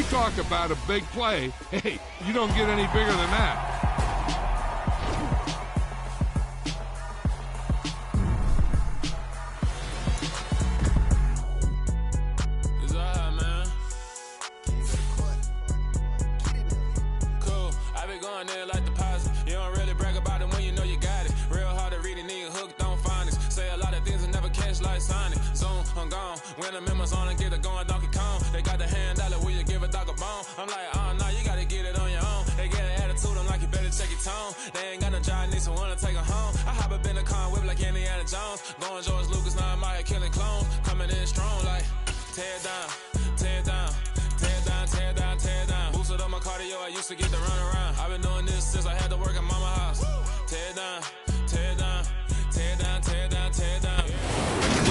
talk about a big play, hey, you don't get any bigger than that.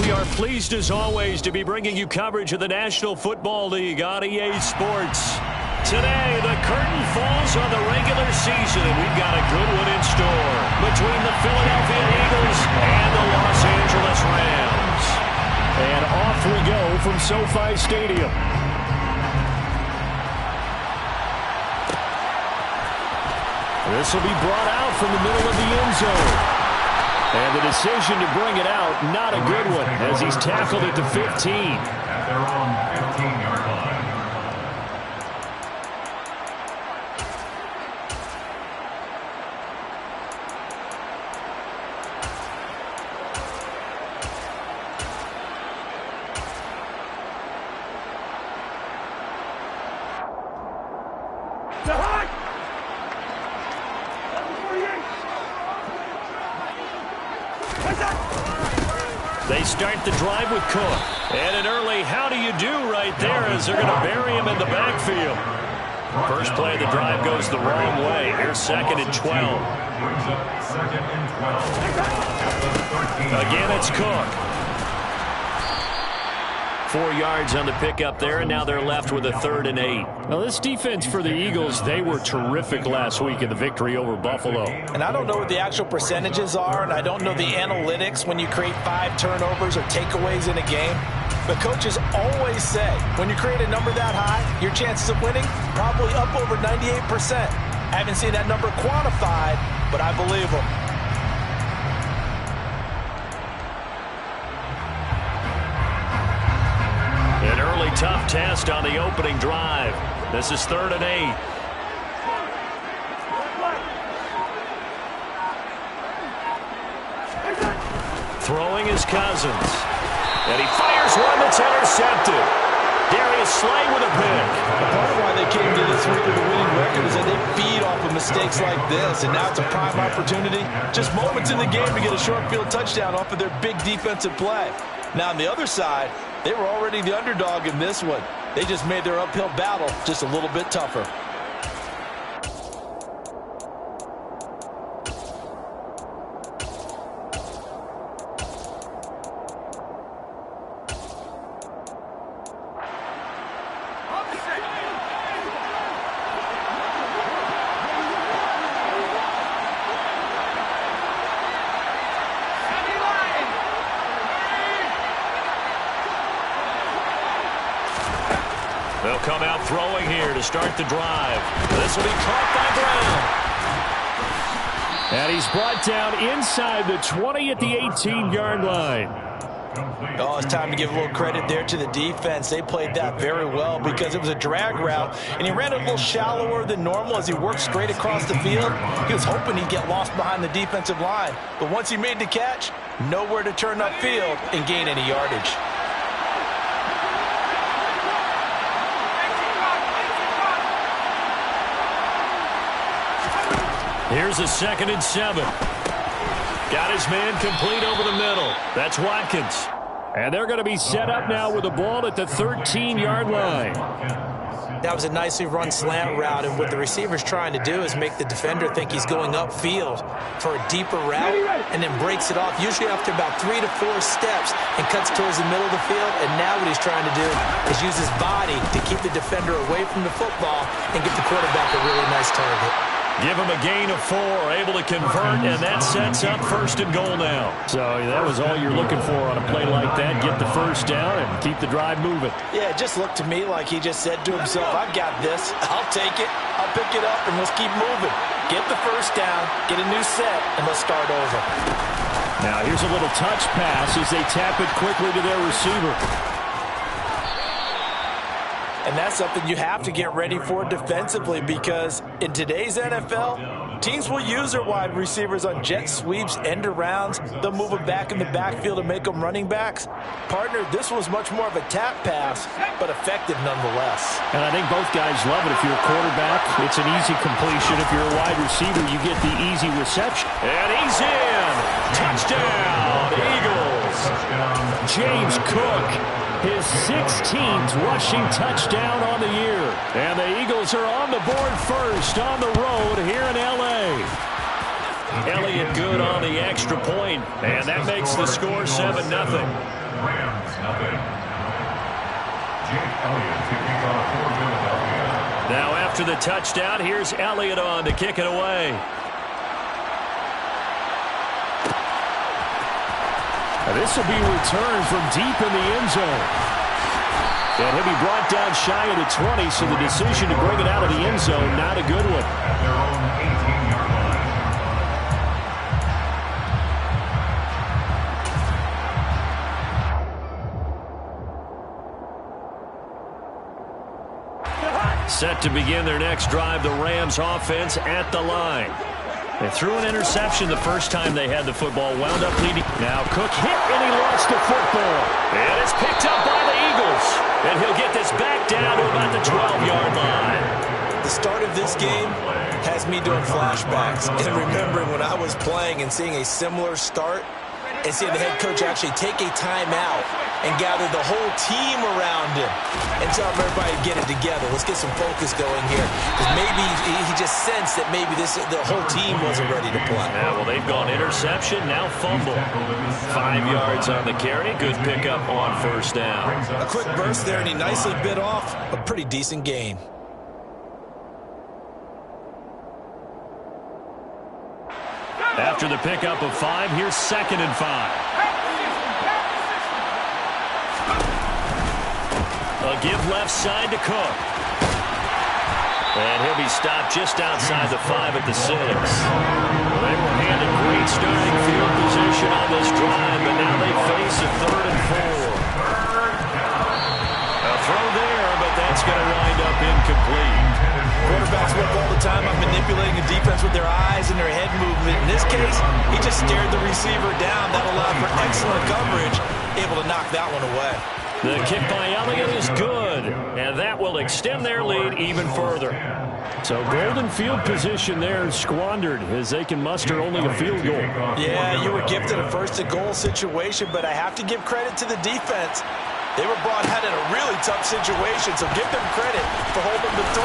We are pleased as always to be bringing you coverage of the National Football League on EA Sports. Today, the curtain falls on the regular season, and we've got a good one in store between the Philadelphia Eagles and the Los Angeles Rams. And off we go from SoFi Stadium. This will be brought out from the middle of the end zone. And the decision to bring it out, not a good one, as he's tackled at the 15. At their own 15-yard line. They start the drive with Cook. And an early how do you do right there as they're going to bury him in the backfield. First play of the drive goes the wrong way. Here's 2nd and 12. Brings up 2nd and 12. Again, it's Cook. 4 yards on the pickup there, and now they're left with a 3rd and 8. Now, this defense for the Eagles, they were terrific last week in the victory over Buffalo. And I don't know what the actual percentages are, and I don't know the analytics when you create 5 turnovers or takeaways in a game. But coaches always say, when you create a number that high, your chances of winning probably up over 98%. I haven't seen that number quantified, but I believe them. An early tough test on the opening drive. This is 3rd and 8. Throwing his Cousins. And he fires one that's intercepted. Darius Slay with a pick. Part of why they came to this week with a winning record is that they feed off of mistakes like this, and now it's a prime opportunity. Just moments in the game to get a short field touchdown off of their big defensive play. Now on the other side, they were already the underdog in this one. They just made their uphill battle just a little bit tougher. They'll come out throwing here to start the drive. This will be caught by Brown. And he's brought down inside the 20 at the 18-yard line. Oh, it's time to give a little credit there to the defense. They played that very well because it was a drag route, and he ran it a little shallower than normal as he worked straight across the field. He was hoping he'd get lost behind the defensive line. But once he made the catch, nowhere to turn upfield and gain any yardage. Here's a 2nd and 7. Got his man complete over the middle. That's Watkins. And they're going to be set up now with the ball at the 13-yard line. That was a nicely run slant route, and what the receiver's trying to do is make the defender think he's going upfield for a deeper route and then breaks it off, usually after about 3 to 4 steps, and cuts towards the middle of the field. And now what he's trying to do is use his body to keep the defender away from the football and give the quarterback a really nice target. Give him a gain of 4, able to convert, and that sets up 1st and goal now. So that was all you're looking for on a play like that. Get the 1st down and keep the drive moving. Yeah, it just looked to me like he just said to himself, I've got this. I'll take it. I'll pick it up, and let's keep moving. Get the 1st down, get a new set, and let's start over. Now here's a little touch pass as they tap it quickly to their receiver. And that's something you have to get ready for defensively, because in today's NFL, teams will use their wide receivers on jet sweeps, end arounds. They'll move them back in the backfield and make them running backs. Partner, this was much more of a tap pass, but effective nonetheless. And I think both guys love it. If you're a quarterback, it's an easy completion. If you're a wide receiver, you get the easy reception. And he's in. Touchdown, Eagles. James Cook, his 16th rushing touchdown on the year. And the Eagles are on the board first on the road here in L.A. Elliott good on the extra point, and that makes the score 7-0. Rams, nothing. Jake Elliott kicking off for Philadelphia. Now after the touchdown, here's Elliott on to kick it away. This will be returned from deep in the end zone. And he'll be brought down shy of the 20, so the decision to bring it out of the end zone, not a good one. At their own 18-yard line. Set to begin their next drive, the Rams offense at the line. They threw an interception the first time they had the football, wound up leading. Now Cook hit and he lost the football. And it's picked up by the Eagles. And he'll get this back down to about the 12-yard line. The start of this game has me doing flashbacks and remembering when I was playing and seeing a similar start and seeing the head coach actually take a timeout and gather the whole team around him and tell everybody to get it together. Let's get some focus going here. Because maybe he just sensed that maybe the whole team wasn't ready to play. Yeah, well, they've gone interception, now fumble. 5 yards on the carry. Good pickup on 1st down. A quick burst there, and he nicely bit off a pretty decent gain. After the pickup of 5, here's 2nd and 5. A give left side to Cook. And he'll be stopped just outside the 5 at the 6. Well, they were handed great starting field position on this drive, but now they face a 3rd and 4. A throw there, but that's going to wind up incomplete. Quarterbacks work all the time on manipulating the defense with their eyes and their head movement. In this case, he just stared the receiver down. That allowed for excellent coverage, able to knock that one away. The kick by Elliott is good, and that will extend their lead even further. So golden field position there squandered as they can muster only a field goal. Yeah, you were gifted a 1st and goal situation, but I have to give credit to the defense. They were brought out in a really tough situation, so give them credit for holding the 3.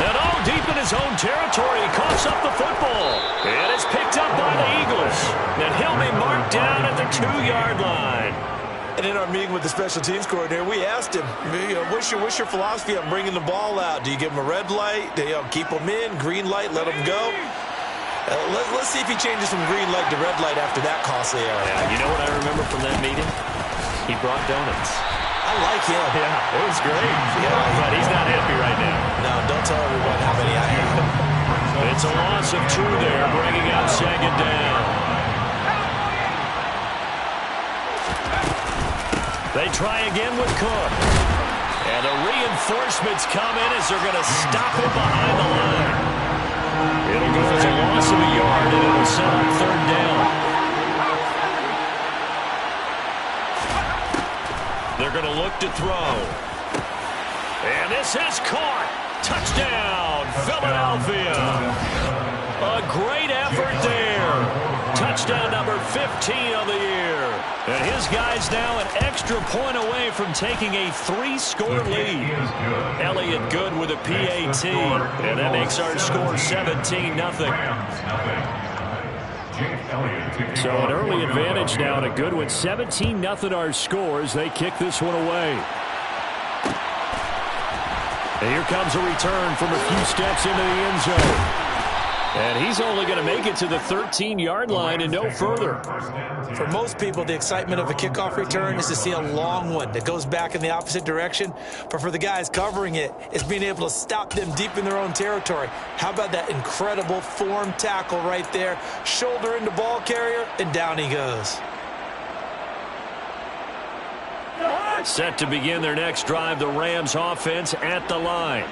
And all deep in his own territory, he coughs up the football. And it's picked up by the Eagles. And he'll be marked down at the 2-yard line. And in our meeting with the special teams coordinator, we asked him, what's your philosophy on bringing the ball out? Do you give him a red light? Do you keep them in? Green light, let them go? Let's see if he changes from green light to red light after that costly error. Yeah, you know what I remember from that meeting? He brought donuts. I like him. Yeah, it was great. Yeah, but he's not happy right now. No, don't tell everyone how many I have. It's a loss of 2 there, bringing up 2nd down. They try again with Cook. And the reinforcements come in as they're going to stop him behind the line. It'll go as a loss of a yard, and it'll set up 3rd down. They're going to look to throw. And this is caught. Touchdown, Philadelphia. A great effort there. Touchdown number 15 of the year. And his guys now an extra point away from taking a 3-score lead. Elliott good with a PAT. And that makes our score 17-0. So an early advantage now and a good one. 17-0 our scores. They kick this one away. And here comes a return from a few steps into the end zone. And he's only going to make it to the 13-yard line and no further. For most people, the excitement of a kickoff return is to see a long one that goes back in the opposite direction. But for the guys covering it, it's being able to stop them deep in their own territory. How about that incredible form tackle right there? Shoulder into ball carrier, and down he goes. Set to begin their next drive, the Rams offense at the line.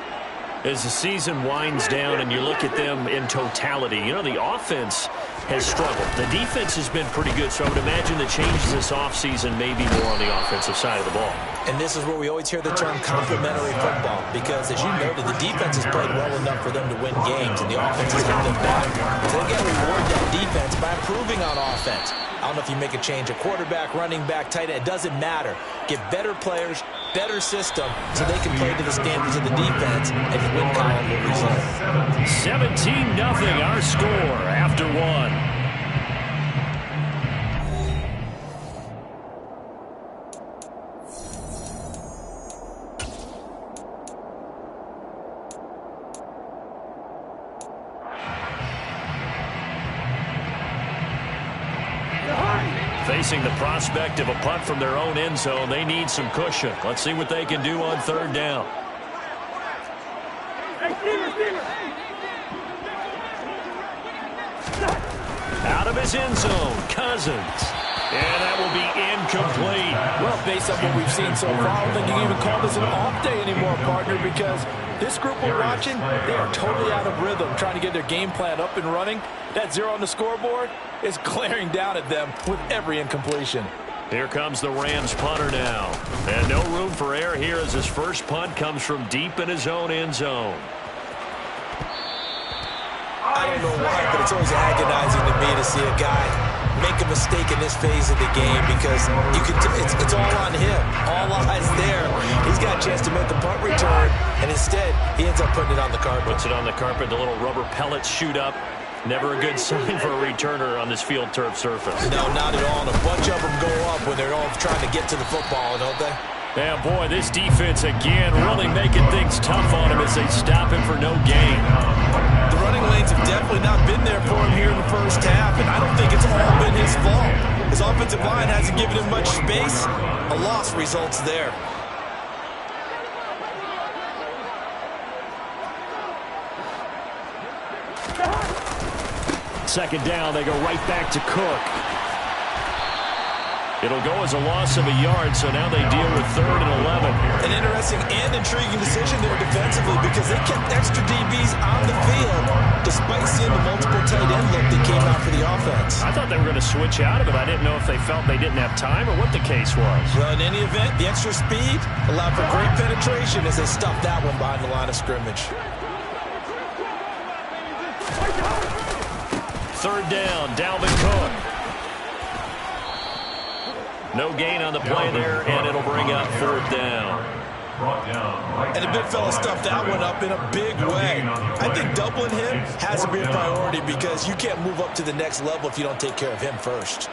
As the season winds down and you look at them in totality, you know, the offense has struggled. The defense has been pretty good, so I would imagine the changes this offseason may be more on the offensive side of the ball. And this is where we always hear the term complementary football, because as you noted, the defense has played well enough for them to win games, and the offense has held them back. So they've got to reward that defense by improving on offense. I don't know if you make a change at quarterback, running back, tight end. It doesn't matter. Get better players, better system, so they can play to the standards of the defense, and the win column will result. 17-0 our score after one. Facing the prospect of a punt from their own end zone, they need some cushion. Let's see what they can do on third down. Out of his end zone, Cousins. And that will be incomplete. Well, based on what we've seen so far, I don't think you can even call this an off day anymore, partner, because this group we're watching, they are totally out of rhythm, trying to get their game plan up and running. That 0 on the scoreboard is glaring down at them with every incompletion. Here comes the Rams punter now. And no room for error here as his first punt comes from deep in his own end zone. I don't know why, but it's always agonizing to me to see a guy make a mistake in this phase of the game, because you can it's all on him. All eyes there. He's got a chance to make the punt return, and instead he ends up putting it on the carpet. Puts it on the carpet. The little rubber pellets shoot up. Never a good sign for a returner on this field turf surface. No, not at all. And a bunch of them go up when they're all trying to get to the football, don't they? Yeah, boy, this defense again really making things tough on him as they stop him for no gain. The running lanes have definitely not been there for him here in the first half, and I don't think it's all been his fault. His offensive line hasn't given him much space. A loss results there. Second down, they go right back to Cook. It'll go as a loss of a yard, so now they deal with 3rd and 11. An interesting and intriguing decision there defensively, because they kept extra DBs on the field despite seeing the multiple tight end look that came out for the offense. I thought they were going to switch out of it. I didn't know if they felt they didn't have time or what the case was. Well, in any event, the extra speed allowed for great penetration as they stuffed that one behind the line of scrimmage. 3rd down, Dalvin Cook. No gain on the play there, and it'll bring up 4th down. And the big fella stuffed that one up in a big way. I think doubling him has to be a priority, because you can't move up to the next level if you don't take care of him first.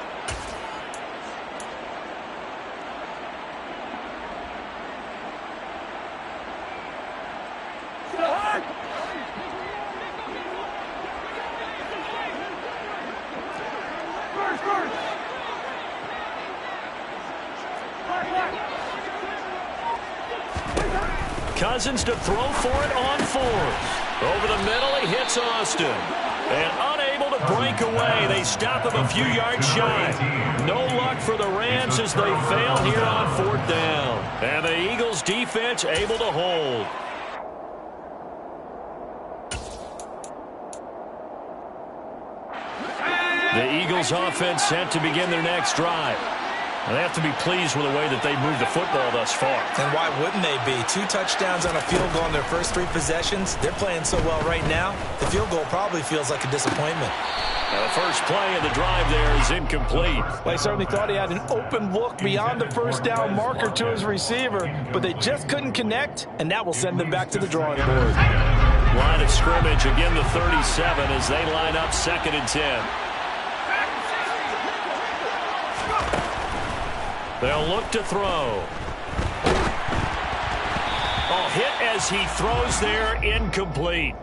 Cousins to throw for it on 4th. Over the middle, he hits Austin. And unable to break away, they stop him a few yards shy. No luck for the Rams as they fail here on 4th down. And the Eagles defense able to hold. The Eagles offense set to begin their next drive. They have to be pleased with the way that they moved the football thus far. And why wouldn't they be? 2 touchdowns on a field goal in their first 3 possessions. They're playing so well right now, the field goal probably feels like a disappointment. The first play of the drive there is incomplete. Well, I certainly thought he had an open look beyond the first down marker to his receiver, but they just couldn't connect, and that will send them back to the drawing board. Line of scrimmage, again the 37 as they line up 2nd and 10. They'll look to throw. Oh, hit as he throws there, incomplete.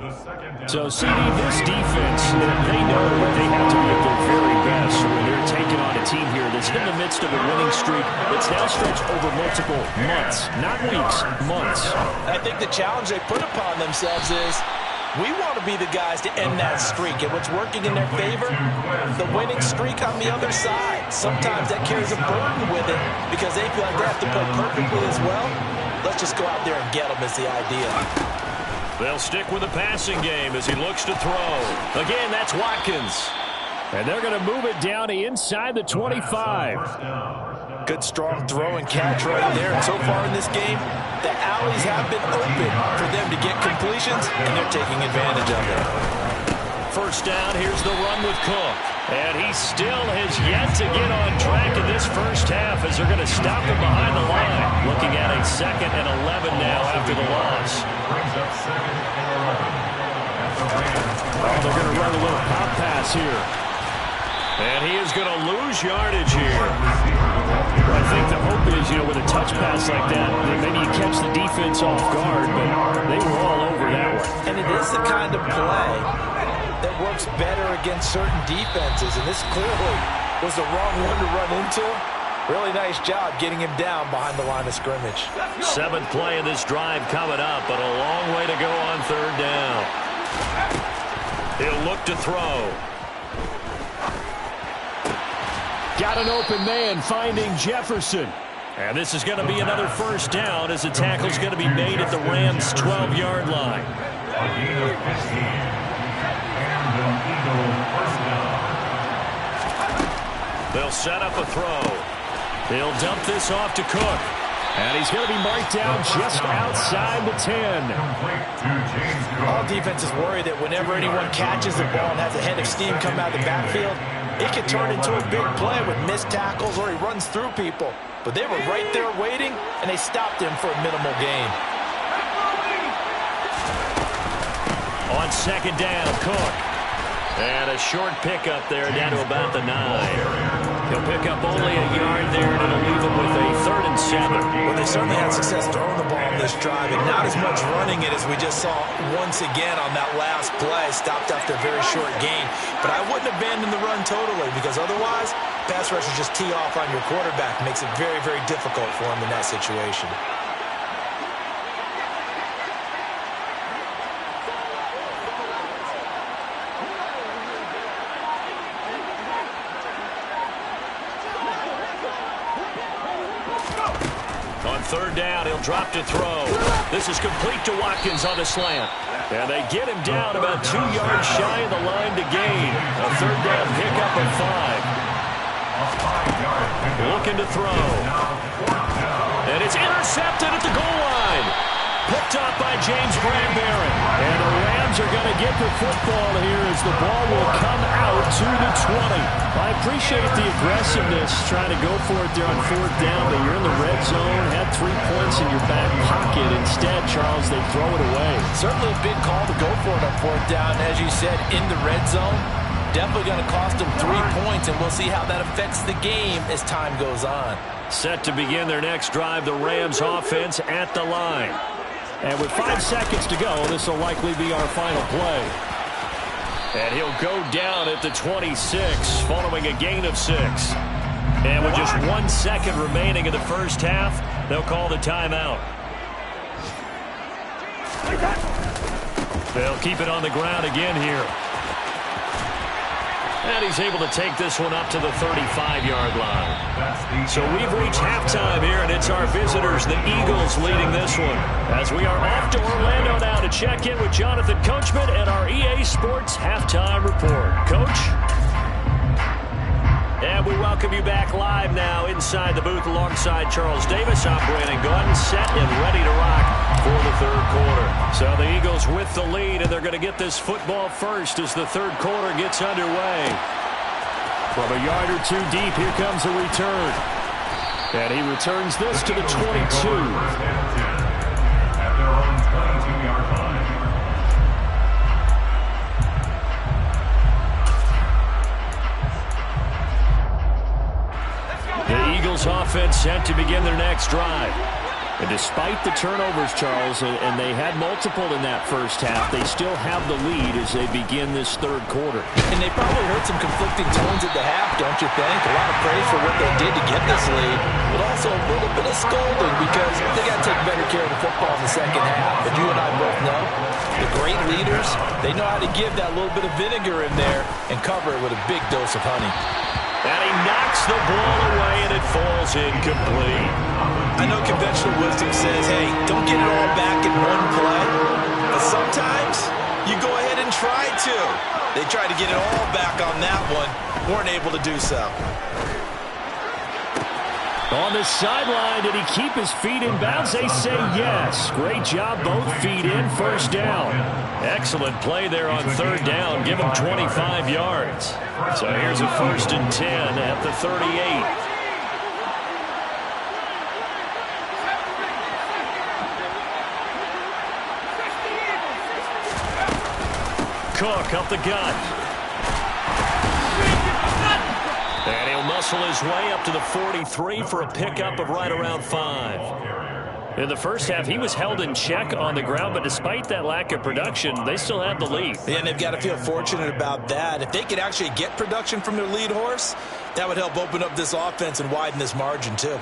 So, CD, this defense, they know that they have to be at their very best when they're taking on a team here that's in the midst of a winning streak that's now stretched over multiple months, not weeks, months. I think the challenge they put upon themselves is we want to be the guys to end that streak. And what's working in their favor? The winning streak on the other side. Sometimes that carries a burden with it because they feel like they have to play perfectly as well. Let's just go out there and get them is the idea. They'll stick with the passing game as he looks to throw. Again, that's Watkins. And they're going to move it down to inside the 25. Good, strong throw and catch right there. And so far in this game, the alleys have been open for them to get completions, and they're taking advantage of it. First down, here's the run with Cook. And he still has yet to get on track in this first half as they're going to stop him behind the line. Looking at a 2nd and 11 now after the loss. Oh, they're going to run a little pop pass here. And he is going to lose yardage here. I think the hope is, with a touch pass like that maybe you catch the defense off guard, but they were all over that one. And it is the kind of play that works better against certain defenses, and this clearly was the wrong one to run into. Really nice job getting him down behind the line of scrimmage. 7th play of this drive coming up, but a long way to go on 3rd down. He'll look to throw. Got an open man finding Jefferson. And this is going to be another first down as the tackle's going to be made at the Rams' 12-yard line. They'll set up a throw. They'll dump this off to Cook. And he's going to be marked down just outside the 10. All defenses worry that whenever anyone catches the ball and has a head of steam come out of the backfield, it can turn into a big play with missed tackles or he runs through people. But they were right there waiting, and they stopped him for a minimal gain. On 2nd down, Cook. And a short pickup there down to about the 9. He'll pick up only a yard there, and it'll leave him with a 3rd and 7. Well, they certainly had success throwing the ball on this drive, and not as much running it as we just saw once again on that last play. Stopped after a very short gain. But I wouldn't abandon the run totally, because otherwise, pass rushers just tee off on your quarterback. Makes it very, very difficult for him in that situation. On 3rd down, he'll drop to throw. This is complete to Watkins on a slant. And they get him down about 2 yards shy of the line to gain. A 3rd down pickup of 5. Looking to throw. And it's intercepted at the goal line. Picked up by James Bradbury. And the Rams are going to get the football here as the ball will come out to the 20. I appreciate the aggressiveness, trying to go for it there on 4th down, but you're in the red zone, had 3 points in your back pocket. Instead, Charles, they throw it away. Certainly a big call to go for it on 4th down. As you said, in the red zone, definitely going to cost them 3 points, and we'll see how that affects the game as time goes on. Set to begin their next drive, the Rams offense at the line. And with 5 seconds to go, this will likely be our final play. And he'll go down at the 26 following a gain of 6. And with just 1 second remaining in the first half, they'll call the timeout. They'll keep it on the ground again here. And he's able to take this one up to the 35-yard line. So we've reached halftime here, and it's our visitors, the Eagles, leading this one. As we are off to Orlando now to check in with Jonathan Coachman and our EA Sports Halftime Report. Coach? And we welcome you back live now inside the booth alongside Charles Davis. I'm Brandon Gordon, set and ready to rock for the 3rd quarter. So the Eagles with the lead, and they're going to get this football first as the 3rd quarter gets underway. From a yard or 2 deep, here comes a return. And he returns this to the 22. At their own 22-yard line. The Eagles offense set to begin their next drive. And despite the turnovers, Charles, and they had multiple in that first half, they still have the lead as they begin this third quarter. And they probably heard some conflicting tones at the half, don't you think? A lot of praise for what they did to get this lead, but also a little bit of scolding because they got to take better care of the football in the second half. But you and I both know the great leaders, they know how to give that little bit of vinegar in there and cover it with a big dose of honey. And he knocks the ball away, and it falls incomplete. I know conventional wisdom says, hey, don't get it all back in one play. But sometimes you go ahead and try to. They tried to get it all back on that one. Weren't able to do so. On the sideline, did he keep his feet in bounds? They say yes. Great job, both feet in, first down. Excellent play there on third down. Give him 25 yards. So here's a 1st and 10 at the 38. Cook up the gut. And he'll muscle his way up to the 43 for a pickup of right around 5. In the first half, he was held in check on the ground, but despite that lack of production, they still have the lead. Yeah, and they've got to feel fortunate about that. If they could actually get production from their lead horse, that would help open up this offense and widen this margin, too.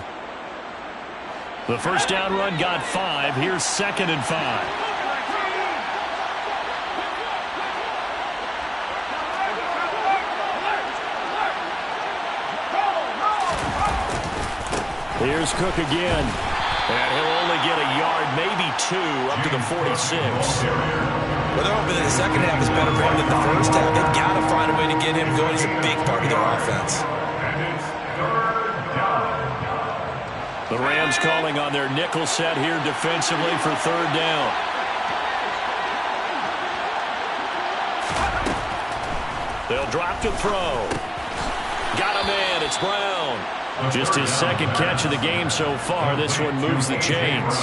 The first down run got 5. Here's 2nd and 5. Here's Cook again. And he'll only get a yard, maybe 2, up to the 46. Well, they're hoping that the second half is better for him than the first half. They've got to find a way to get him going. He's a big part of their offense. And it's 3rd down. The Rams calling on their nickel set here defensively for 3rd down. They'll drop to throw. Got a man. It's Brown. Just his 2nd catch of the game so far. This one moves the chains.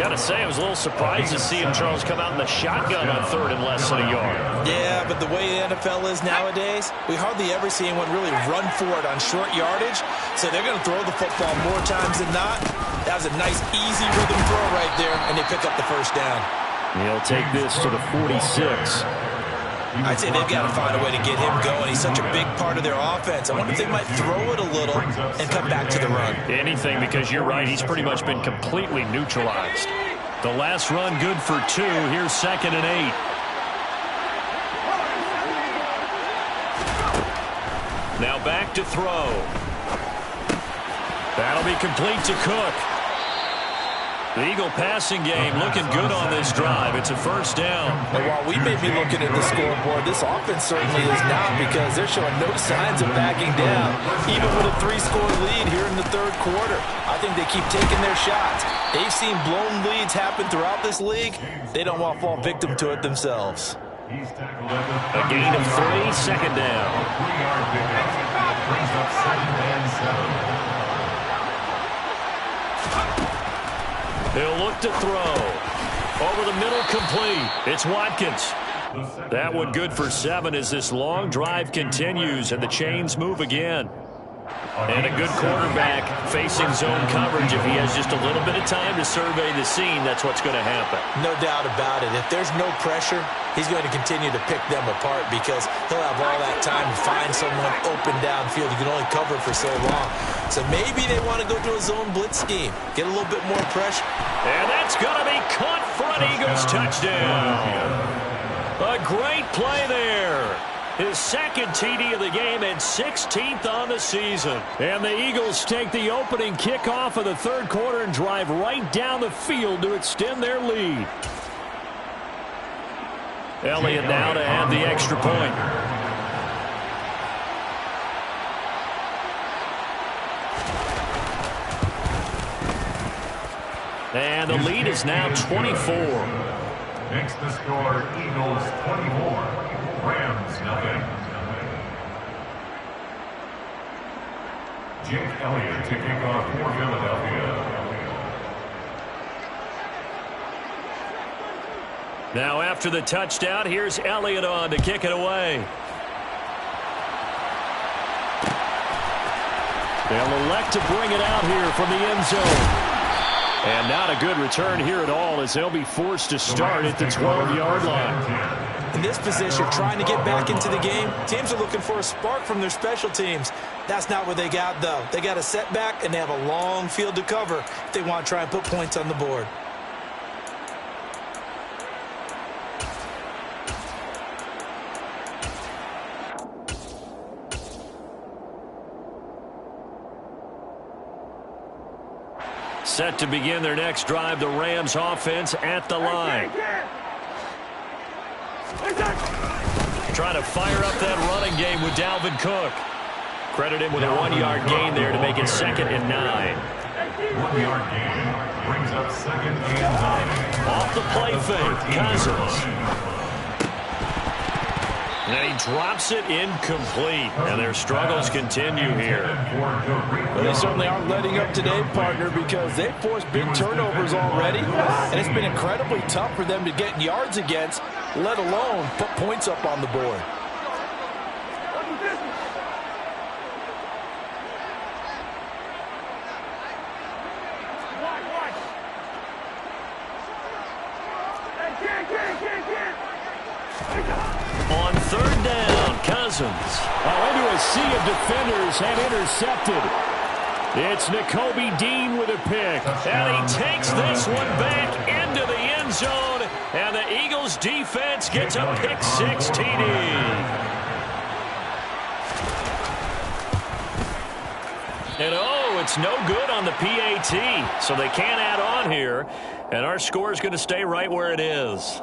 Got to say, I was a little surprised to see him, Charles, come out in the shotgun on 3rd and less than a yard. Yeah, but the way the NFL is nowadays, we hardly ever see anyone really run for it on short yardage. So they're going to throw the football more times than not. That was a nice, easy rhythm throw right there, and they pick up the first down. He'll take this to the 46. I'd say they've got to find a way to get him going. He's such a big part of their offense. I wonder if they might throw it a little and come back to the run. Anything, because you're right. He's pretty much been completely neutralized. The last run good for 2. Here's 2nd and 8. Now back to throw. That'll be complete to Cook. The Eagle passing game looking good on this drive. It's a first down. And while we may be looking at the scoreboard, this offense certainly is not, because they're showing no signs of backing down, even with a 3-score lead here in the third quarter. I think they keep taking their shots. They've seen blown leads happen throughout this league. They don't want to fall victim to it themselves. A gain of 3, 2nd down. 3-yard pickup. Brings up 2nd and 7. He'll look to throw. Over the middle, complete. It's Watkins. That one good for 7 as this long drive continues and the chains move again. And a good quarterback facing zone coverage. If he has just a little bit of time to survey the scene, that's what's going to happen. No doubt about it. If there's no pressure, he's going to continue to pick them apart, because he'll have all that time to find someone open downfield. You can only cover for so long. So maybe they want to go to a zone blitz scheme, get a little bit more pressure. And that's going to be caught for an Eagles touchdown. A great play there. His 2nd TD of the game and 16th on the season. And the Eagles take the opening kickoff of the third quarter and drive right down the field to extend their lead. Elliott now to add the extra point. And the lead is now 24. Makes the score Eagles 24. Rams 0. Jake Elliott to kick off for Philadelphia. Now after the touchdown, here's Elliott on to kick it away. They'll elect to bring it out here from the end zone. And not a good return here at all as they'll be forced to start at the 12-yard line. In this position, trying to get back into the game, teams are looking for a spark from their special teams. That's not what they got, though. They got a setback, and they have a long field to cover if they want to try and put points on the board. Set to begin their next drive, the Rams offense at the line. Trying to fire up that running game with Dalvin Cook. Credit him with a 1-yard gain there to make it 2nd and 9. 1-yard gain brings up 2nd and 9. Off the play fake, Cousins. And he drops it incomplete. And their struggles continue here. Well, they certainly aren't letting up today, partner, because they've forced big turnovers already. And it's been incredibly tough for them to get yards against, let alone put points up on the board. On 3rd down, Cousins. Into a sea of defenders and intercepted. It's Nakobe Dean with a pick. And he takes this one back into the end zone. And the Eagles defense gets a pick 6 TD. And it's no good on the PAT. So they can't add on here. And our score is going to stay right where it is.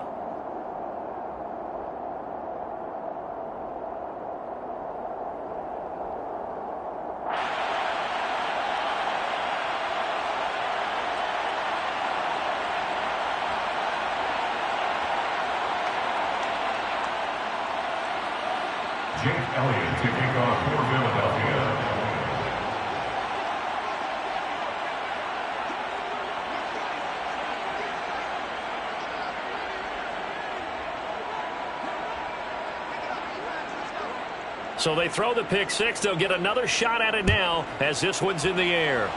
Jake Elliott to kick off for Philadelphia. So they throw the pick 6. They'll get another shot at it now as this one's in the air.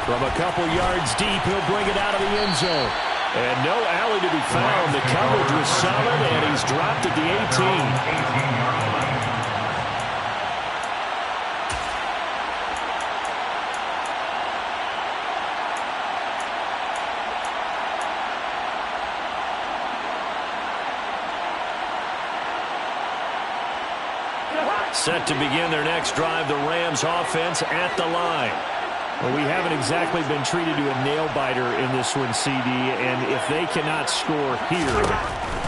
From a couple yards deep, he'll bring it out of the end zone. And no alley to be found. The coverage was solid, and he's dropped at the 18. Set to begin their next drive, the Rams offense at the line. Well, we haven't exactly been treated to a nail-biter in this one, CD, and if they cannot score here,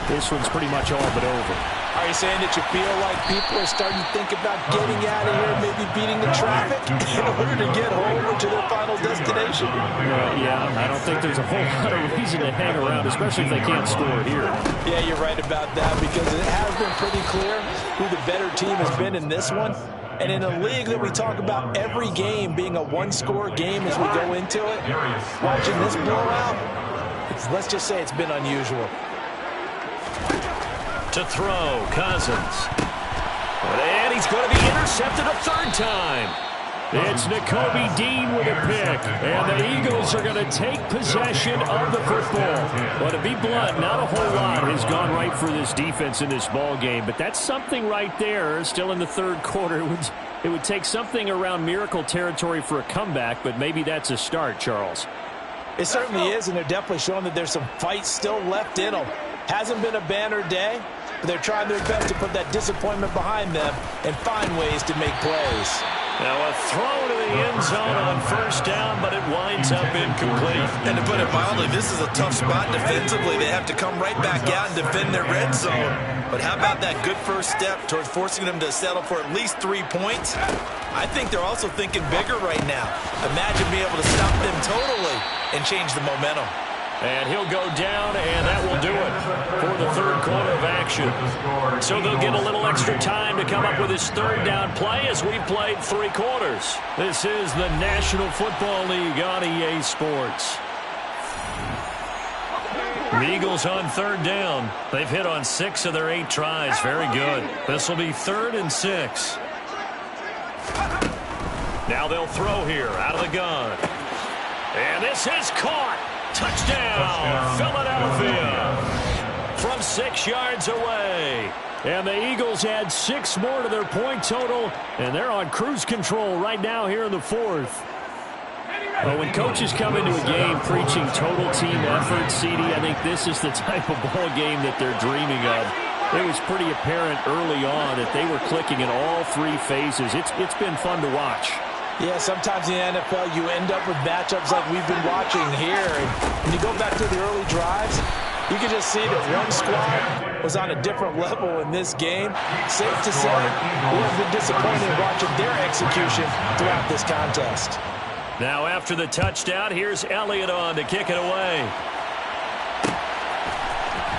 this one's pretty much all but over. Are you saying that you feel like people are starting to think about getting out of here, maybe beating the traffic in order to get home or to their final destination? Yeah, I don't think there's a whole lot of reason to hang around, especially if they can't score here. Yeah, you're right about that, because it has been pretty clear who the better team has been in this one. And in a league that we talk about every game being a one-score game as we go into it, watching this blowout, let's just say it's been unusual. To throw, Cousins. And he's going to be intercepted a 3rd time. It's Nakobe Dean with a pick, and the Eagles are going to take possession of the football. Well, to be blunt, not a whole lot has gone right for this defense in this ball game, but that's something right there. Still in the 3rd quarter, it would take something around miracle territory for a comeback, but maybe that's a start, Charles. It certainly is, and they're definitely showing that there's some fight still left in them. Hasn't been a banner day, but they're trying their best to put that disappointment behind them and find ways to make plays. Now a throw to the end zone on 1st down, but it winds up incomplete. And to put it mildly, this is a tough spot defensively. They have to come right back out and defend their red zone. But how about that good first step towards forcing them to settle for at least 3 points? I think they're also thinking bigger right now. Imagine being able to stop them totally and change the momentum. And he'll go down, and that will do it for the 3rd quarter of action. So they'll get a little extra time to come up with his 3rd down play as we've played 3 quarters. This is the National Football League on EA Sports. The Eagles on 3rd down. They've hit on 6 of their 8 tries. Very good. This will be 3rd and 6. Now they'll throw here out of the gun. And this is caught. Touchdown, Philadelphia. From 6 yards away. And the Eagles add 6 more to their point total, and they're on cruise control right now here in the fourth. Well, when coaches come into a game preaching total team effort, CD, I think this is the type of ball game that they're dreaming of. It was pretty apparent early on that they were clicking in all 3 phases. It's been fun to watch. Yeah, sometimes in the NFL you end up with matchups like we've been watching here. And when you go back to the early drives, you can just see that one squad was on a different level in this game. Safe to say, we have been disappointed watching their execution throughout this contest. Now after the touchdown, here's Elliott on to kick it away.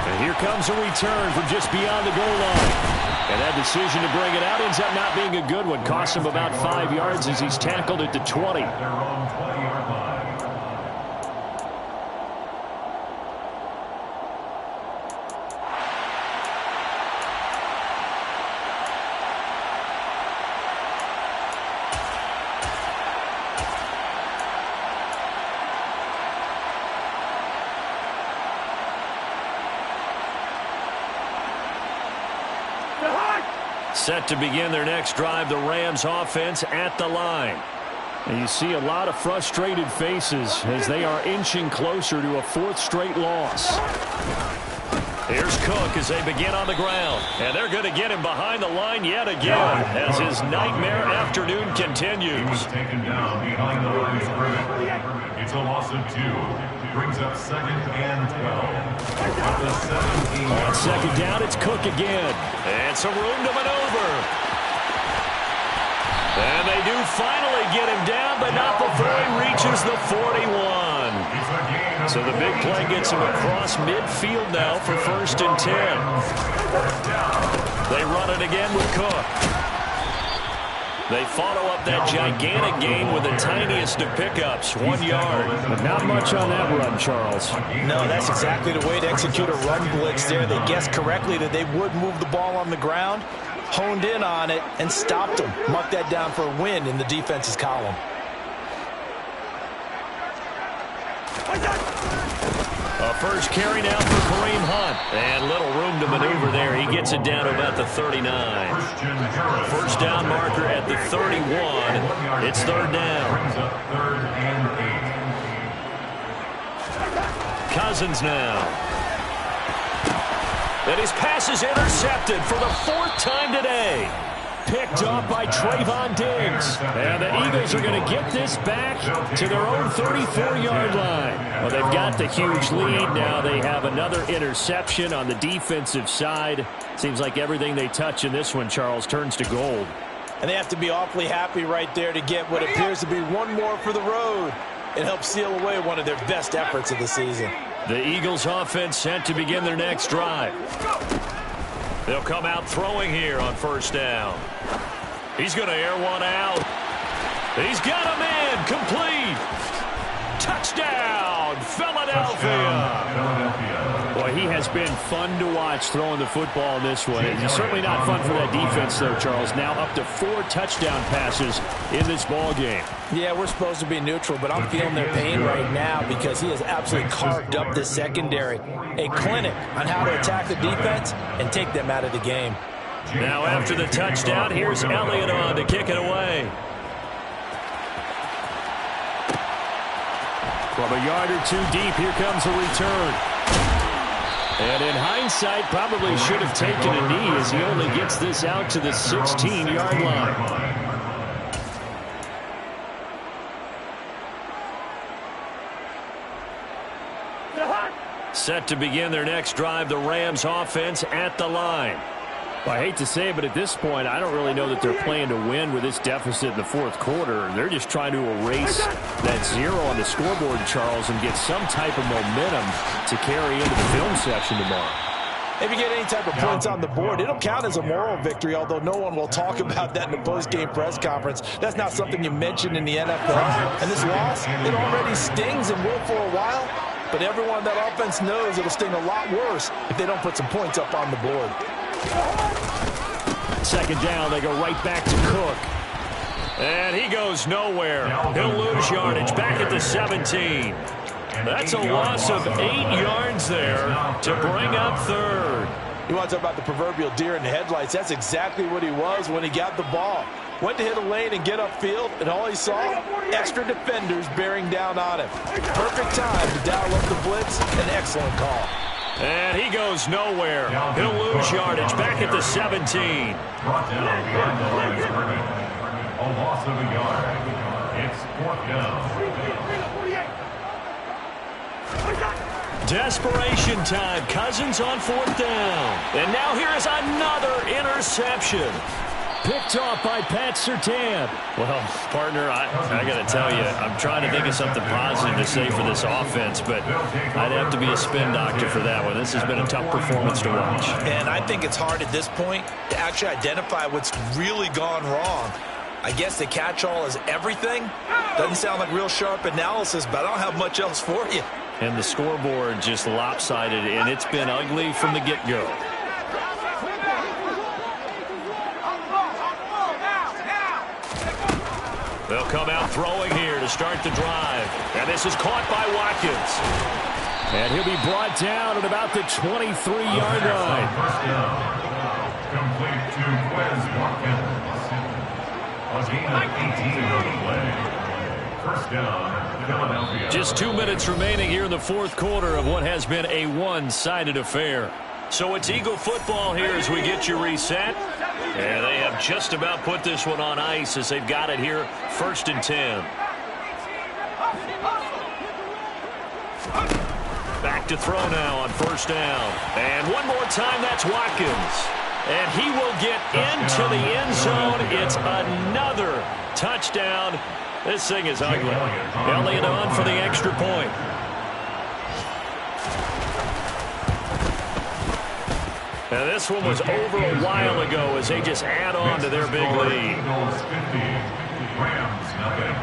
And here comes a return from just beyond the goal line. And that decision to bring it out ends up not being a good one. Cost him about 5 yards as he's tackled at the 20. Set to begin their next drive, the Rams offense at the line. And you see a lot of frustrated faces as they are inching closer to a 4th straight loss. Here's Cook as they begin on the ground. And they're going to get him behind the line yet again as his nightmare afternoon continues. He was taken down behind the line of scrimmage. It's a loss of 2. Brings up 2nd and 12. On 2nd down, it's Cook again. And some room to maneuver. And they do finally get him down, but not before he reaches the 41. So the big play gets him across midfield now for 1st and 10. They run it again with Cook. They follow up that gigantic gain with the tiniest of pickups, 1 yard. But not much on that run, Charles. No, that's exactly the way to execute a run blitz there. They guessed correctly that they would move the ball on the ground, honed in on it, and stopped them. Mark that down for a win in the defense's column. A first carry now for Kareem Hunt. And little room to maneuver there. He gets it down to about the 39. First down marker at the 31. It's 3rd down. Cousins now. And his pass is intercepted for the 4th time today. Picked off by Trayvon Diggs. And the Eagles are going to get this back to their own 34-yard line. Well, they've got the huge lead. Now they have another interception on the defensive side. Seems like everything they touch in this one, Charles, turns to gold. And they have to be awfully happy right there to get what appears to be one more for the road. It helps seal away one of their best efforts of the season. The Eagles offense set to begin their next drive. They'll come out throwing here on 1st down. He's going to air one out. He's got him in. Complete. Touchdown, Philadelphia. Boy, he has been fun to watch throwing the football in this one. It's certainly not fun for that defense, though, Charles. Now up to 4 touchdown passes in this ball game. Yeah, we're supposed to be neutral, but I'm feeling their pain right now because he has absolutely carved up this secondary. A clinic on how to attack the defense and take them out of the game. Now after the touchdown, here's Elliott on to kick it away. From a yard or 2 deep, here comes a return. And in hindsight, probably should have taken a knee as he only gets this out to the 16-yard line. Set to begin their next drive, the Rams offense at the line. Well, I hate to say it, but at this point, I don't really know that they're playing to win with this deficit in the 4th quarter. They're just trying to erase that 0 on the scoreboard, Charles, and get some type of momentum to carry into the film session tomorrow. If you get any type of points on the board, it'll count as a moral victory, although no one will talk about that in the post-game press conference. That's not something you mention in the NFL. And this loss, it already stings and will for a while. But everyone in that offense knows it'll sting a lot worse if they don't put some points up on the board. 2nd down, they go right back to Cook. And he goes nowhere. He'll lose yardage back at the 17. That's a loss of 8 yards there to bring up third. You want to talk about the proverbial deer in the headlights? That's exactly what he was when he got the ball. Went to hit a lane and get upfield, and all he saw, extra defenders bearing down on him. Perfect time to dial up the blitz. An excellent call. And he goes nowhere. He'll lose yardage back at the 17. Brought down behind the line of scrimmage. A loss of a yard. It's 4th down. Desperation time. Cousins on 4th down. And now here is another interception. Picked off by Pat Surtain. Well, partner, I got to tell you, I'm trying to think of something positive to say for this offense, but I'd have to be a spin doctor for that one. This has been a tough performance to watch. And I think it's hard at this point to actually identify what's really gone wrong. I guess the catch-all is everything. Doesn't sound like real sharp analysis, but I don't have much else for you. And the scoreboard just lopsided, and it's been ugly from the get-go. They'll come out throwing here to start the drive. And this is caught by Watkins. And he'll be brought down at about the 23-yard line. First down. Complete to Quez Watkins. A gain of 18 on the play. First down, Philadelphia. Just 2 minutes remaining here in the 4th quarter of what has been a one-sided affair. So it's Eagle football here as we get you reset. And they have just about put this one on ice as they've got it here, 1st and 10. Back to throw now on 1st down. And one more time, that's Watkins. And he will get into the end zone. It's another touchdown. This thing is ugly. Elliott on for the extra point. Now this one was over a while ago as they just add on to their big lead. Eagles 50, Rams nothing.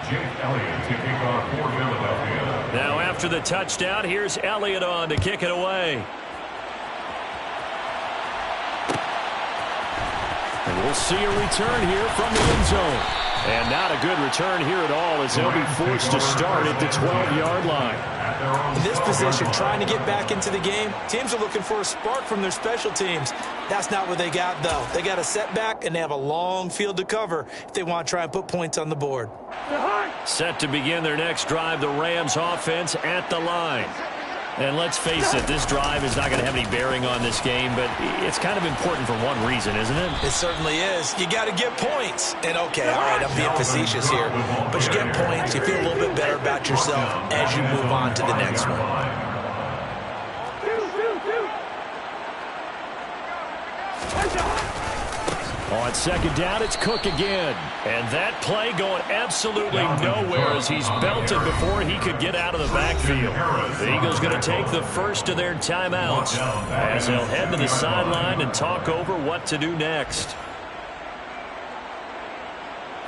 Jake Elliott to kick off for Philadelphia. Now after the touchdown, here's Elliott on to kick it away. And we'll see a return here from the end zone. And not a good return here at all as they'll be forced to start at the 12-yard line. In this position, trying to get back into the game, teams are looking for a spark from their special teams. That's not what they got, though. They got a setback, and they have a long field to cover if they want to try and put points on the board. Set to begin their next drive, the Rams offense at the line. And let's face it, this drive is not going to have any bearing on this game, but it's kind of important for one reason, isn't it? It certainly is. You got to get points. And, okay, all right, I'm being facetious here, but you get points, you feel a little bit better about yourself as you move on to the next one. On 2nd down, it's Cook again. And that play going absolutely nowhere as he's belted before he could get out of the backfield. The Eagles going to take the first of their timeouts as they'll head to the sideline and talk over what to do next.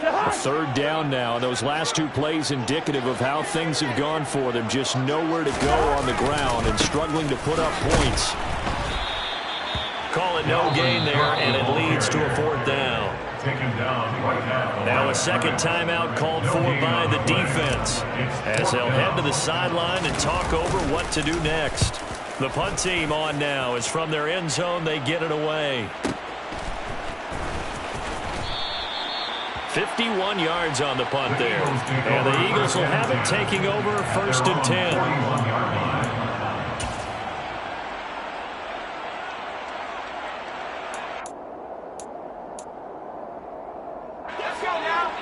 3rd down now. Those last 2 plays indicative of how things have gone for them. Just nowhere to go on the ground and struggling to put up points. Call it no gain there, and it leads to a 4th down. Now a 2nd timeout called for by the defense as they'll head to the sideline and talk over what to do next. The punt team on now is from their end zone. They get it away. 51 yards on the punt there. And the Eagles will have it taking over 1st and 10.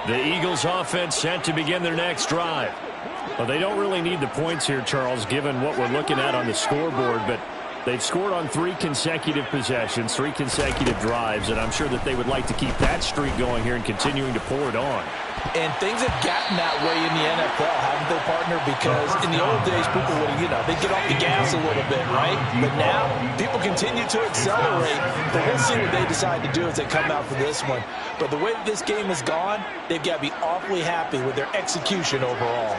The Eagles offense set to begin their next drive. Well, they don't really need the points here, Charles, given what we're looking at on the scoreboard, but they've scored on 3 consecutive possessions, 3 consecutive drives, and I'm sure that they would like to keep that streak going here and continuing to pour it on. And things have gotten that way in the NFL, haven't they, partner? Because in the old days, people would, they'd get off the gas a little bit, right? But now, people continue to accelerate. But we'll see what they decide to do as they come out for this one. But the way that this game has gone, they've got to be awfully happy with their execution overall.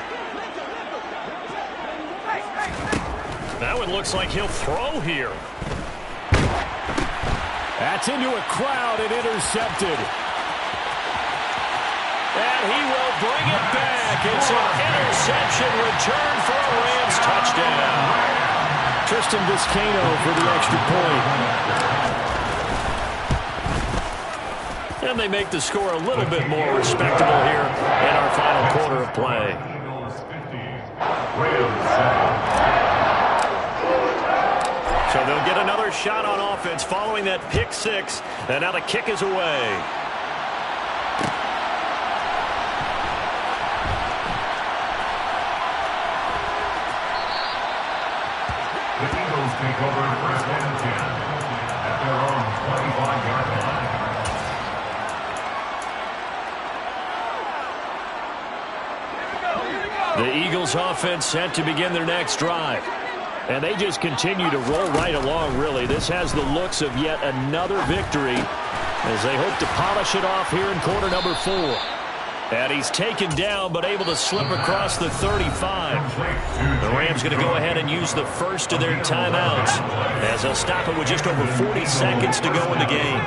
That one looks like he'll throw here. That's into a crowd and intercepted. And he will bring it back. It's an interception return for a Rams touchdown. Tristan Vizcaino for the extra point. And they make the score a little bit more respectable here in our final quarter of play. So they'll get another shot on offense following that pick six. And now the kick is away. The Eagles take over first and 10 at their own 25-yard line. The Eagles offense set to begin their next drive. And they just continue to roll right along, really. This has the looks of yet another victory as they hope to polish it off here in quarter number 4. And he's taken down but able to slip across the 35. The Rams going to go ahead and use the first of their timeouts as they'll stop it with just over 40 seconds to go in the game.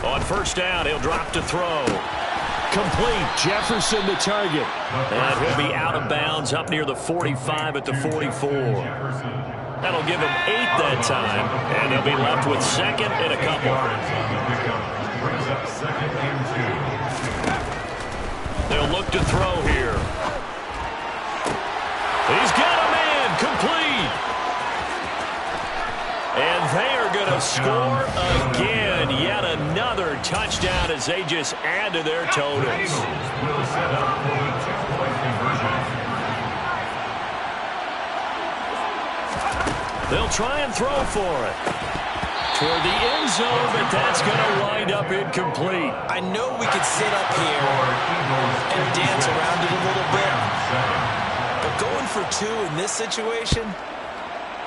On first down, he'll drop to throw. Complete. Jefferson the target. And he'll be out of bounds up near the 45 at the 44. That'll give him 8 that time. And they'll be left with second and a couple. They'll look to throw here. He's got a man. Complete. And they are going to score again. Yet another touchdown as they just add to their totals. They'll try and throw for it. Toward the end zone, but that's going to wind up incomplete. I know we could sit up here and dance around it a little bit, but going for 2 in this situation,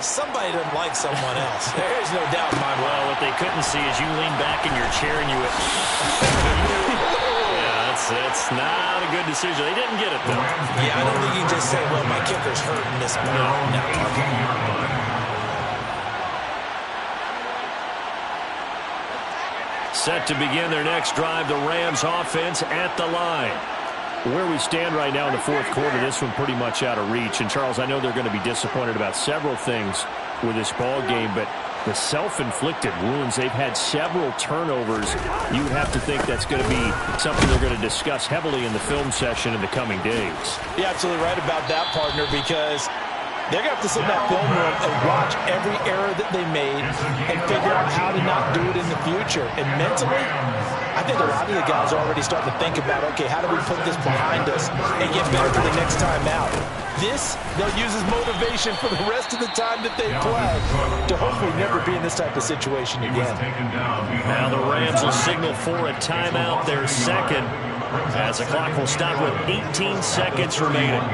somebody doesn't like someone else. There's no doubt in my mind. Well, what they couldn't see is you lean back in your chair and you yeah, that's not a good decision. They didn't get it, though. Yeah, I don't think you can just say, well, my kicker's hurting this one. No. Set to begin their next drive, the Rams offense at the line. Where we stand right now in the fourth quarter, this one pretty much out of reach. And, Charles, I know they're going to be disappointed about several things with this ball game, but the self-inflicted wounds, they've had several turnovers. You would have to think that's going to be something they're going to discuss heavily in the film session in the coming days. You're absolutely right about that, partner, because they're going to have to sit in that film room and watch every error that they made and figure out how to not do it in the future. And mentally, I think a lot of the guys are already starting to think about, okay, how do we put this behind us and get better for the next time out? This, they'll use as motivation for the rest of the time that they play to hopefully never be in this type of situation again. Now the Rams will signal for a timeout, their second, as the clock will stop with 18 seconds remaining.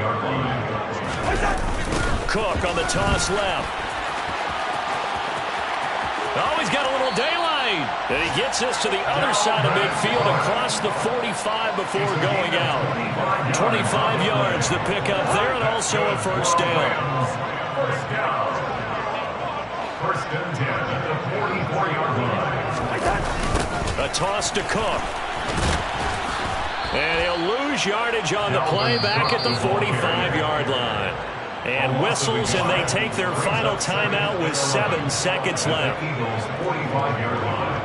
Cook on the toss left. Oh, he's got a little daylight. And he gets us to the other side of midfield across the 45 before going out. 25 yards to pick up there and also a first down. First and 10 at the 44-yard line. A toss to Cook. And he'll lose yardage on the play back at the 45-yard line. And whistles, and they take their final timeout with 7 seconds left. Eagles 45-yard line.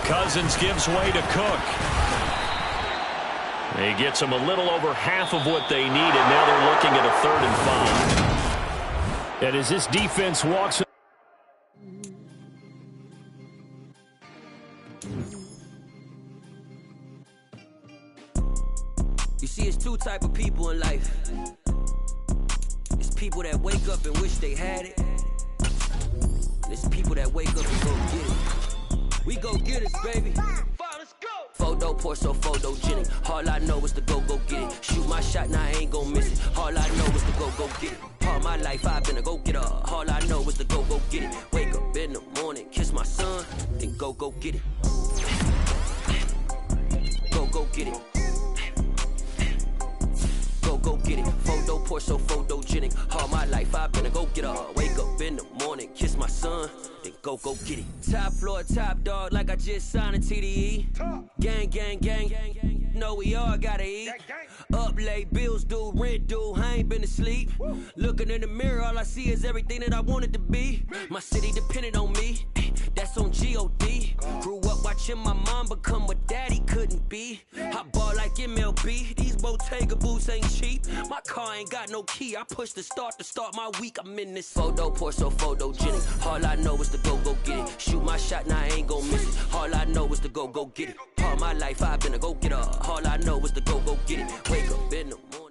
Cousins gives way to Cook. He gets them a little over half of what they need, and now they're looking at a 3rd and 5. And as this defense walks... You see, it's 2 type of people in life. It's people that wake up and wish they had it. And it's people that wake up and go get it. We go get it, baby. Let's go. Photo pour so photogenic. All I know is to go get it. Shoot my shot, now I ain't gon' miss it. All I know is to go get it. All my life I've been a go-getter. All I know is to go get it. Wake up in the morning, kiss my son, then go get it. Go get it. pour so photogenic. All my life I've been a go-getter. Wake up in the morning, kiss my son, then go get it. Top floor, top dog, like I just signed a TDE. Gang, gang, gang, gang, gang. Know we all gotta eat. Up late, bills due, rent due, I ain't been asleep. Looking in the mirror, all I see is everything that I wanted to be. My city depended on me, that's on G.O.D. Grew up watching my mom become what daddy couldn't be. I ball like MLB, these Bottega boots ain't cheap. My car ain't got no key, I push the start to start my week. I'm in this photo, pour so photogenic. All I know is to go get it. Shoot my shot, now I ain't gon' miss it. All I know is to go get it. All my life I've been a go-getter. All I know is to go get it. Wake up in the morning.